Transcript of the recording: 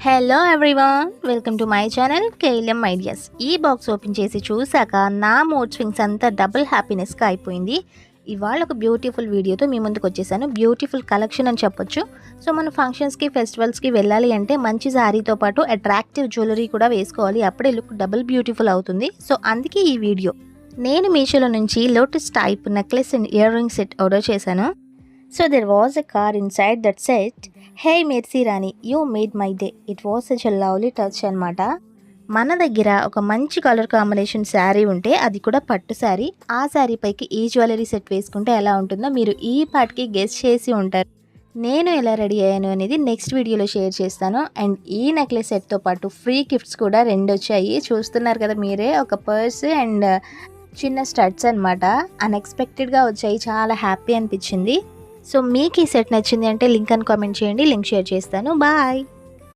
Hello everyone, welcome to my channel KLM ideas. ఈ box open చేసి చూసాక నా మూడ్ స్వింగ్స్ అంతా డబుల్ హ్యాపీనెస్గా అయిపోయింది. ఇవాళ ఒక బ్యూటిఫుల్ వీడియోతో మీ ముందుకు వచ్చేసాను. బ్యూటిఫుల్ కలెక్షన్ అని చెప్పొచ్చు. సో మన ఫంక్షన్స్కి, ఫెస్టివల్స్కి వెళ్ళాలి అంటే మంచి శారీతో పాటు అట్రాక్టివ్ జ్యువెలరీ కూడా వేసుకోవాలి. అప్పుడే లుక్ డబుల్ బ్యూటిఫుల్ అవుతుంది. సో అందుకే ఈ వీడియో. నేను మీషోలో నుంచి lotus type necklace and ear ring set order చేశాను. So there was a card inside that said, "Hey Mercy Rani, you made my day." It was such a lovely touch అనమాట. మన దగ్గర ఒక మంచి కలర్ కాంబినేషన్ శారీ ఉంటే, అది కూడా పట్టు శారీ, ఆ శారీ పైకి ఈ జ్యువెలరీ సెట్ వేసుకుంటే ఎలా ఉంటుందో మీరు ఈ పాటికి గెస్ చేసి ఉంటారు. నేను ఎలా రెడీ అయ్యాను అనేది నెక్స్ట్ వీడియోలో షేర్ చేస్తాను. అండ్ ఈ నెక్లెస్ సెట్తో పాటు ఫ్రీ గిఫ్ట్స్ కూడా 2 వచ్చాయి. చూస్తున్నారు కదా మీరే, ఒక పర్స్ అండ్ చిన్న స్టడ్స్ అనమాట. అన్ఎక్స్పెక్టెడ్గా వచ్చాయి, చాలా హ్యాపీ అనిపించింది. సో మీకు ఈ సెట్ నచ్చింది అంటే లింక్ అని కామెంట్ చేయండి, లింక్ షేర్ చేస్తాను. బాయ్.